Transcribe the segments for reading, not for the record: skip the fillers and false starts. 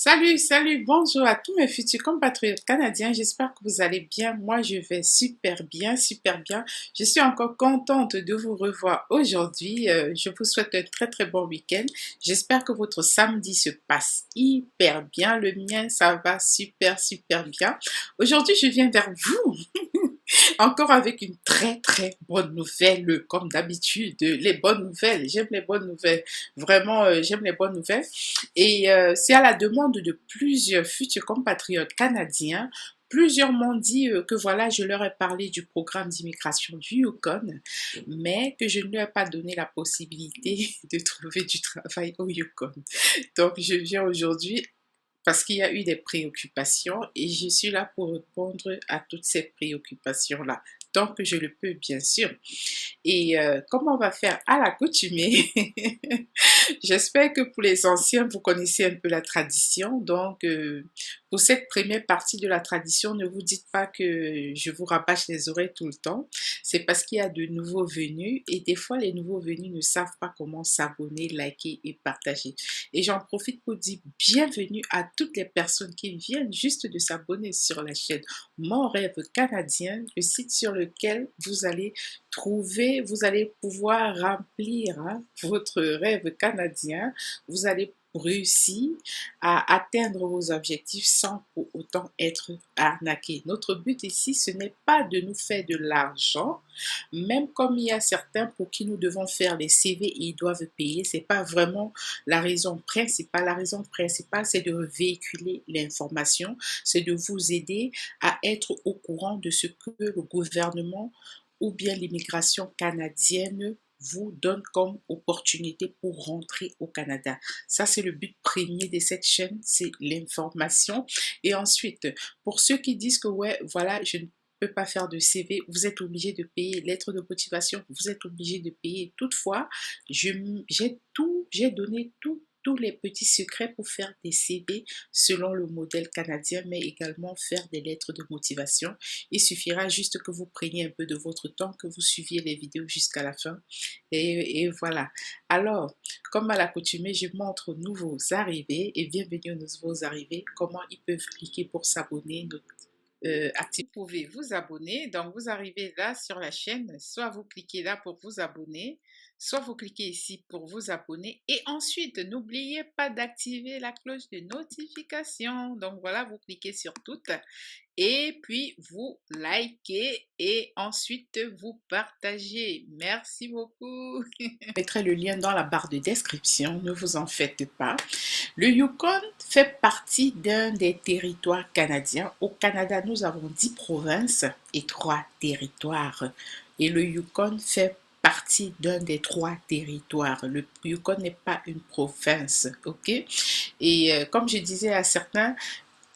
Salut, salut, bonjour à tous mes futurs compatriotes canadiens. J'espère que vous allez bien. Moi, je vais super bien, super bien. Je suis encore contente de vous revoir aujourd'hui. Je vous souhaite un très, très bon week-end. J'espère que votre samedi se passe hyper bien. Le mien, ça va super, super bien. Aujourd'hui, je viens vers vous encore avec une très très bonne nouvelle, comme d'habitude. Les bonnes nouvelles, j'aime les bonnes nouvelles. Vraiment, j'aime les bonnes nouvelles. Et c'est à la demande de plusieurs futurs compatriotes canadiens. Plusieurs m'ont dit que voilà, je leur ai parlé du programme d'immigration du Yukon, mais que je ne leur ai pas donné la possibilité de trouver du travail au Yukon. Donc, je viens aujourd'hui parce qu'il y a eu des préoccupations et je suis là pour répondre à toutes ces préoccupations-là, tant que je le peux, bien sûr. Et comment on va faire à l'accoutumée? J'espère que pour les anciens, vous connaissez un peu la tradition. Donc, pour cette première partie de la tradition, ne vous dites pas que je vous rabâche les oreilles tout le temps. C'est parce qu'il y a de nouveaux venus et des fois, les nouveaux venus ne savent pas comment s'abonner, liker et partager. Et j'en profite pour dire bienvenue à toutes les personnes qui viennent juste de s'abonner sur la chaîne Mon Rêve Canadien, le site sur lequel vous allez pouvoir remplir votre rêve canadien. Vous allez réussir à atteindre vos objectifs sans pour autant être arnaqué. Notre but ici, ce n'est pas de nous faire de l'argent, même comme il y a certains pour qui nous devons faire les CV et ils doivent payer. C'est pas vraiment la raison principale. La raison principale, c'est de véhiculer l'information, c'est de vous aider à être au courant de ce que le gouvernement ou bien l'immigration canadienne vous donne comme opportunité pour rentrer au Canada. Ça, c'est le but premier de cette chaîne, c'est l'information. Et ensuite, pour ceux qui disent que, ouais, voilà, je ne peux pas faire de CV, vous êtes obligé de payer, lettre de motivation, vous êtes obligé de payer. Toutefois, j'ai donné tous les petits secrets pour faire des CV selon le modèle canadien, mais également faire des lettres de motivation. Il suffira juste que vous preniez un peu de votre temps, que vous suiviez les vidéos jusqu'à la fin. Et voilà. Alors, comme à l'accoutumée, je montre aux nouveaux arrivés et bienvenue aux nouveaux arrivés, comment ils peuvent cliquer pour s'abonner. Vous pouvez vous abonner. Donc, vous arrivez là sur la chaîne. Soit vous cliquez là pour vous abonner, soit vous cliquez ici pour vous abonner. Et ensuite, n'oubliez pas d'activer la cloche de notification. Donc, voilà, vous cliquez sur toutes. Et puis, vous likez et ensuite, vous partagez. Merci beaucoup. Je mettrai le lien dans la barre de description. Ne vous en faites pas. Le Yukon fait partie d'un des territoires canadiens. Au Canada, nous avons 10 provinces et 3 territoires. Et le Yukon fait partie d'un des 3 territoires. Le Yukon n'est pas une province, ok? Et comme je disais à certains,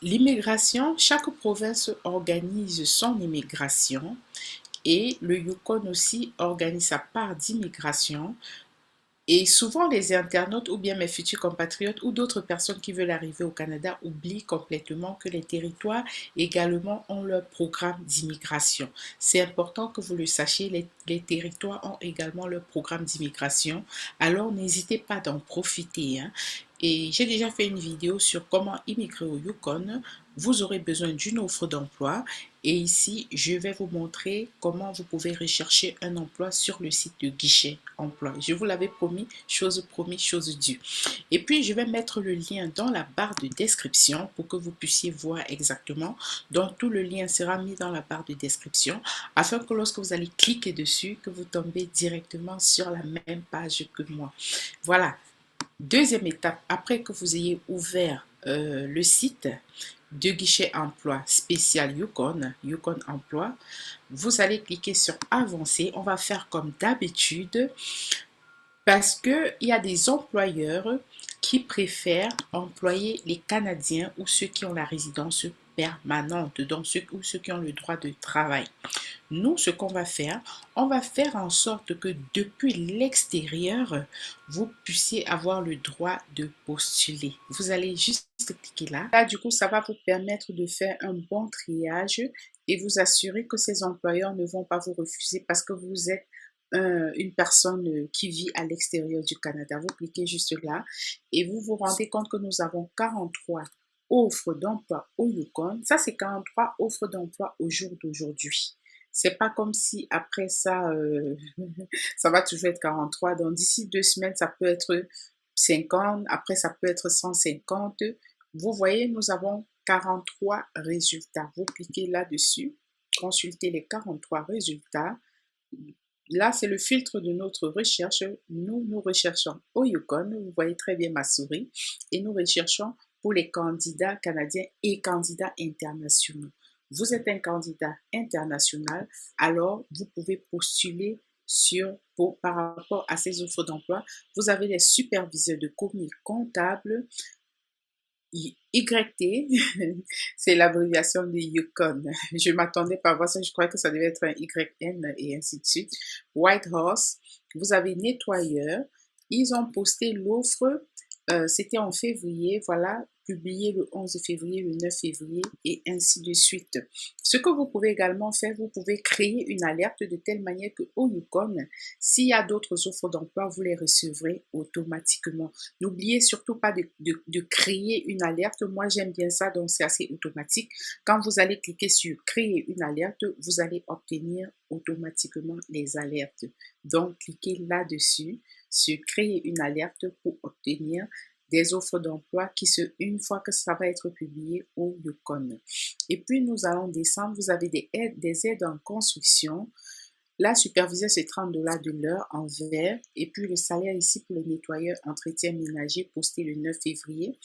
l'immigration, chaque province organise son immigration et le Yukon aussi organise sa part d'immigration. Et souvent, les internautes ou bien mes futurs compatriotes ou d'autres personnes qui veulent arriver au Canada oublient complètement que les territoires également ont leur programme d'immigration. C'est important que vous le sachiez, les territoires ont également leur programme d'immigration. Alors, n'hésitez pas d'en profiter, hein. Et j'ai déjà fait une vidéo sur comment immigrer au Yukon. Vous aurez besoin d'une offre d'emploi. Et ici, je vais vous montrer comment vous pouvez rechercher un emploi sur le site de Guichet Emploi. Je vous l'avais promis, chose promise, chose due. Et puis, je vais mettre le lien dans la barre de description pour que vous puissiez voir exactement. Donc, tout le lien sera mis dans la barre de description afin que lorsque vous allez cliquer dessus, que vous tombez directement sur la même page que moi. Voilà. Deuxième étape, après que vous ayez ouvert le site de guichet emploi spécial Yukon, Yukon Emploi, vous allez cliquer sur avancer. On va faire comme d'habitude parce qu'il y a des employeurs qui préfèrent employer les Canadiens ou ceux qui ont la résidence permanente, donc ceux qui ont le droit de travail. Nous, ce qu'on va faire, on va faire en sorte que depuis l'extérieur, vous puissiez avoir le droit de postuler. Vous allez juste cliquer là. Là, du coup, ça va vous permettre de faire un bon triage et vous assurer que ces employeurs ne vont pas vous refuser parce que vous êtes une personne qui vit à l'extérieur du Canada. Vous cliquez juste là et vous vous rendez compte que nous avons 43 offres d'emploi au Yukon. Ça, c'est 43 offres d'emploi au jour d'aujourd'hui. C'est pas comme si après ça, ça va toujours être 43. Donc, d'ici 2 semaines, ça peut être 50. Après, ça peut être 150. Vous voyez, nous avons 43 résultats. Vous cliquez là-dessus, consultez les 43 résultats. Là, c'est le filtre de notre recherche. Nous recherchons au Yukon. Vous voyez très bien ma souris. Et nous recherchons pour les candidats canadiens et candidats internationaux. Vous êtes un candidat international, alors vous pouvez postuler par rapport à ces offres d'emploi. Vous avez les superviseurs de commis comptables, YT, c'est l'abréviation de Yukon. Je m'attendais pas à voir ça, je crois que ça devait être un YN et ainsi de suite. Whitehorse, vous avez nettoyeur. Ils ont posté l'offre, c'était en février, voilà, publié le 11 février, le 9 février et ainsi de suite. Ce que vous pouvez également faire, vous pouvez créer une alerte de telle manière que au Yukon, s'il y a d'autres offres d'emploi, vous les recevrez automatiquement. N'oubliez surtout pas de créer une alerte. Moi, j'aime bien ça, donc c'est assez automatique. Quand vous allez cliquer sur créer une alerte, vous allez obtenir automatiquement les alertes. Donc, cliquez là-dessus sur créer une alerte pour obtenir des offres d'emploi une fois que ça va être publié au Yukon. Et puis, nous allons descendre. Vous avez des aides en construction. La supervision, c'est 30 $ de l'heure en vert. Et puis, le salaire ici pour le nettoyeur entretien ménager posté le 9 février,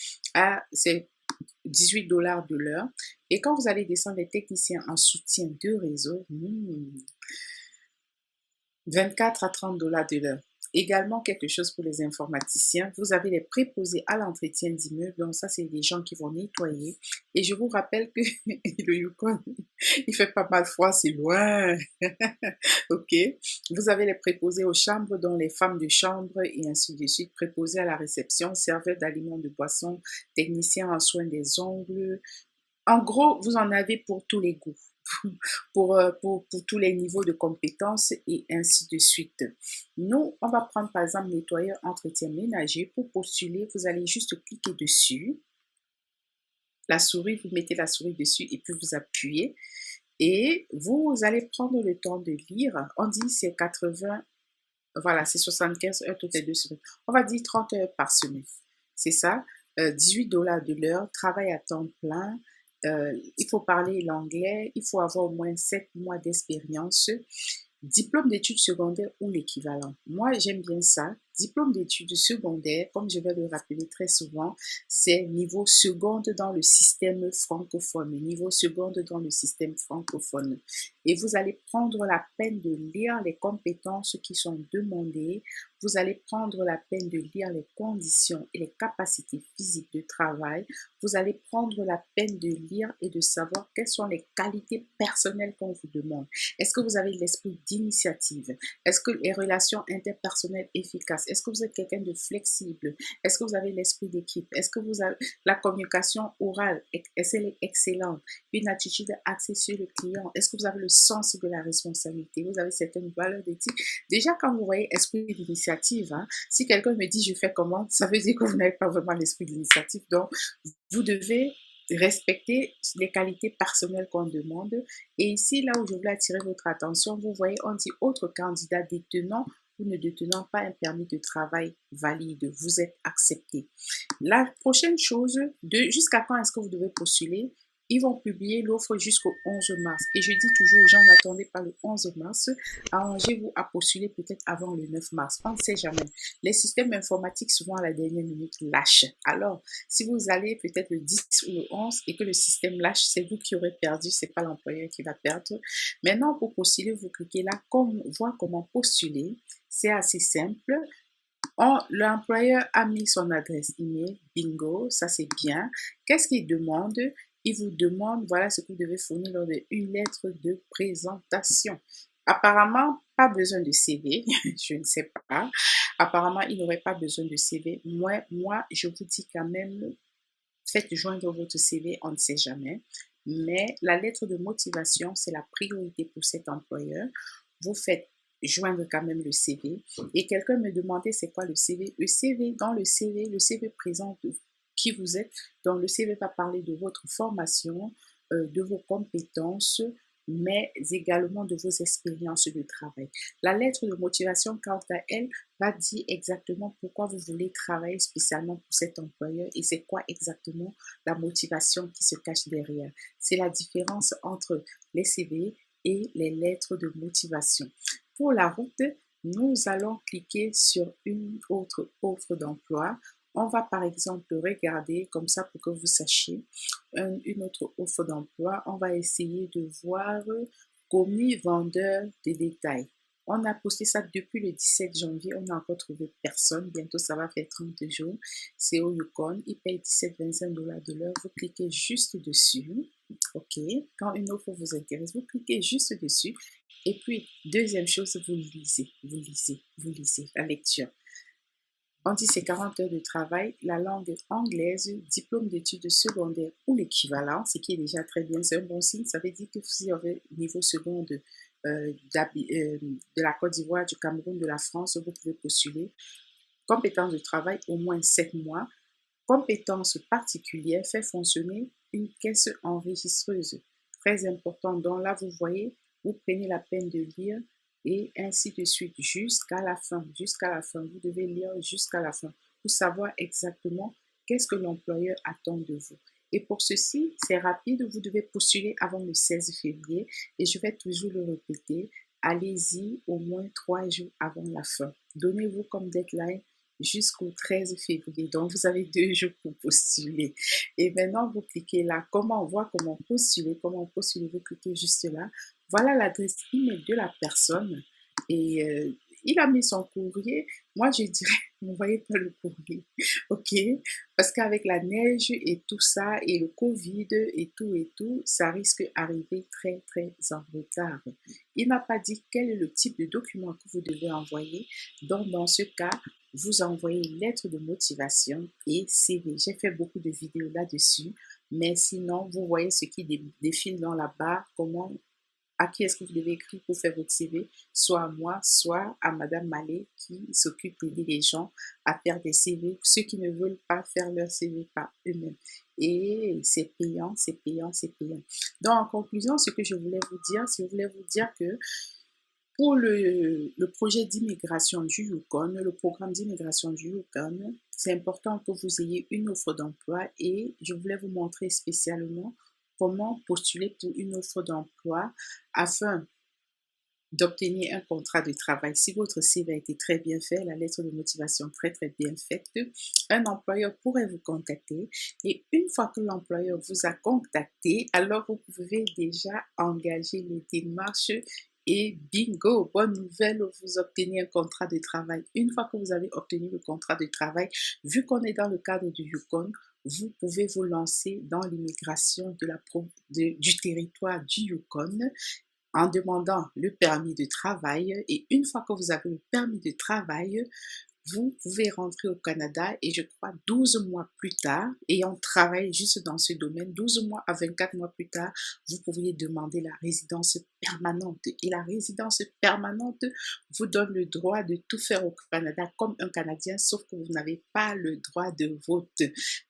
c'est 18 $ de l'heure. Et quand vous allez descendre les techniciens en soutien de réseau, 24 à 30 $ de l'heure. Également, quelque chose pour les informaticiens. Vous avez les préposés à l'entretien d'immeubles. Donc, ça, c'est des gens qui vont nettoyer. Et je vous rappelle que le Yukon, il fait pas mal froid, c'est loin. OK. Vous avez les préposés aux chambres, dont les femmes de chambre et ainsi de suite. Préposés à la réception, serveurs d'aliments, de boissons, techniciens en soins des ongles. En gros, vous en avez pour tous les goûts. Pour tous les niveaux de compétences et ainsi de suite. Nous, on va prendre par exemple nettoyeur entretien ménager. Pour postuler, vous allez juste cliquer dessus. La souris, vous mettez la souris dessus et puis vous appuyez. Et vous allez prendre le temps de lire. On dit c'est 80, voilà, c'est 75 heures toutes les 2 semaines. On va dire 30 heures par semaine. C'est ça. 18 $ de l'heure, travail à temps plein. Il faut parler l'anglais, il faut avoir au moins 7 mois d'expérience. Diplôme d'études secondaires ou l'équivalent. Moi, j'aime bien ça. Diplôme d'études secondaires, comme je vais le rappeler très souvent, c'est niveau seconde dans le système francophone. Niveau seconde dans le système francophone. Et vous allez prendre la peine de lire les compétences qui sont demandées. Vous allez prendre la peine de lire les conditions et les capacités physiques de travail. Vous allez prendre la peine de lire et de savoir quelles sont les qualités personnelles qu'on vous demande. Est-ce que vous avez l'esprit d'initiative? Est-ce que les relations interpersonnelles efficaces? Est-ce que vous êtes quelqu'un de flexible? Est-ce que vous avez l'esprit d'équipe? Est-ce que vous avez la communication orale? Est-ce qu'elle est excellente? Une attitude axée sur le client? Est-ce que vous avez le sens de la responsabilité? Vous avez certaines valeurs d'éthique? Déjà, quand vous voyez esprit d'initiative, si quelqu'un me dit je fais comment, ça veut dire que vous n'avez pas vraiment l'esprit d'initiative. Donc, vous devez respecter les qualités personnelles qu'on demande. Et ici, là où je voulais attirer votre attention, vous voyez, on dit autre candidat détenant ou ne détenant pas un permis de travail valide. Vous êtes accepté. La prochaine chose, jusqu'à quand est-ce que vous devez postuler? Ils vont publier l'offre jusqu'au 11 mars. Et je dis toujours aux gens, n'attendez pas le 11 mars. Arrangez-vous à postuler peut-être avant le 9 mars. On ne sait jamais. Les systèmes informatiques, souvent à la dernière minute, lâchent. Alors, si vous allez peut-être le 10 ou le 11 et que le système lâche, c'est vous qui aurez perdu, c'est pas l'employeur qui va perdre. Maintenant, pour postuler, vous cliquez là, voir comment postuler. C'est assez simple. L'employeur a mis son adresse email, bingo, ça c'est bien. Qu'est-ce qu'il demande? Il vous demande, voilà ce que vous devez fournir lors d'une lettre de présentation. Apparemment, pas besoin de CV, je ne sais pas. Apparemment, il n'aurait pas besoin de CV. Moi, je vous dis quand même, faites joindre votre CV, on ne sait jamais. Mais la lettre de motivation, c'est la priorité pour cet employeur. Vous faites joindre quand même le CV. Et quelqu'un me demandait c'est quoi le CV. Dans le CV présente qui vous êtes. Donc, le CV va parler de votre formation, de vos compétences, mais également de vos expériences de travail. La lettre de motivation, quant à elle, va dire exactement pourquoi vous voulez travailler spécialement pour cet employeur et c'est quoi exactement la motivation qui se cache derrière. C'est la différence entre les CV et les lettres de motivation. Pour la route, nous allons cliquer sur une autre offre d'emploi. On va par exemple regarder, comme ça pour que vous sachiez, une autre offre d'emploi. On va essayer de voir commis vendeur de détail. On a posté ça depuis le 17 janvier. On n'a encore trouvé personne. Bientôt, ça va faire 30 jours. C'est au Yukon. Il paye 17,25 $ de l'heure. Vous cliquez juste dessus. OK. Quand une offre vous intéresse, vous cliquez juste dessus. Et puis, deuxième chose, vous lisez, vous lisez, vous lisez la lecture. On dit c'est 40 heures de travail, la langue anglaise, diplôme d'études secondaires ou l'équivalent, ce qui est déjà très bien, c'est un bon signe. Ça veut dire que si vous avez niveau second de la Côte d'Ivoire, du Cameroun, de la France, vous pouvez postuler. Compétences de travail, au moins 7 mois. Compétences particulières, fait fonctionner une caisse enregistreuse. Très important. Donc là, vous voyez, vous prenez la peine de lire et ainsi de suite jusqu'à la fin. Jusqu'à la fin. Vous devez lire jusqu'à la fin pour savoir exactement qu'est-ce que l'employeur attend de vous. Et pour ceci, c'est rapide. Vous devez postuler avant le 16 février et je vais toujours le répéter. Allez-y au moins 3 jours avant la fin. Donnez-vous comme deadline jusqu'au 13 février. Donc, vous avez 2 jours pour postuler. Et maintenant, vous cliquez là. Comment on voit comment postuler? Comment postuler? Vous cliquez juste là. Voilà l'adresse email de la personne. Et il a mis son courrier. Moi, je dirais, n'envoyez pas le courrier. OK? Parce qu'avec la neige et tout ça, et le Covid et tout, ça risque d'arriver très, très en retard. Il n'a pas dit quel est le type de document que vous devez envoyer. Donc, dans ce cas, vous envoyez lettre de motivation et CV. J'ai fait beaucoup de vidéos là-dessus, mais sinon, vous voyez ce qui défile dans la barre, à qui est-ce que vous devez écrire pour faire votre CV, soit à moi, soit à Madame Mallet qui s'occupe d'aider les gens à faire des CV, ceux qui ne veulent pas faire leur CV par eux-mêmes. Et c'est payant, c'est payant, c'est payant. Donc, en conclusion, ce que je voulais vous dire, c'est que je voulais vous dire que pour le projet d'immigration du Yukon, le programme d'immigration du Yukon, c'est important que vous ayez une offre d'emploi et je voulais vous montrer spécialement comment postuler pour une offre d'emploi afin d'obtenir un contrat de travail. Si votre CV a été très bien fait, la lettre de motivation très très bien faite, un employeur pourrait vous contacter et une fois que l'employeur vous a contacté, alors vous pouvez déjà engager les démarches et bingo, bonne nouvelle, vous obtenez un contrat de travail. Une fois que vous avez obtenu le contrat de travail, vu qu'on est dans le cadre du Yukon, vous pouvez vous lancer dans l'immigration du territoire du Yukon en demandant le permis de travail. Et une fois que vous avez le permis de travail, vous pouvez rentrer au Canada et je crois 12 mois plus tard, ayant travaillé juste dans ce domaine, 12 mois à 24 mois plus tard, vous pourriez demander la résidence permanente. Et la résidence permanente vous donne le droit de tout faire au Canada comme un Canadien, sauf que vous n'avez pas le droit de vote.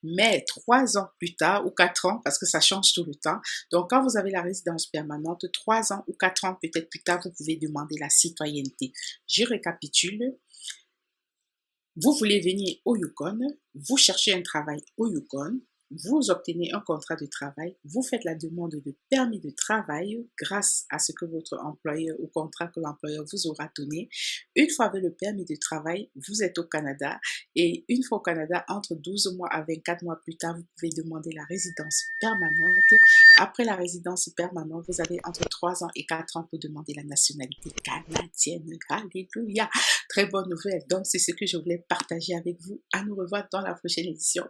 Mais 3 ans plus tard ou 4 ans, parce que ça change tout le temps, donc quand vous avez la résidence permanente, 3 ans ou 4 ans peut-être plus tard, vous pouvez demander la citoyenneté. Je récapitule. Vous voulez venir au Yukon, vous cherchez un travail au Yukon, vous obtenez un contrat de travail, vous faites la demande de permis de travail grâce à ce que votre employeur ou contrat que l'employeur vous aura donné. Une fois avec le permis de travail, vous êtes au Canada et une fois au Canada, entre 12 mois à 24 mois plus tard, vous pouvez demander la résidence permanente. Après la résidence permanente, vous avez entre 3 ans et 4 ans pour demander la nationalité canadienne. Alléluia! Très bonne nouvelle. Donc, c'est ce que je voulais partager avec vous. À nous revoir dans la prochaine édition.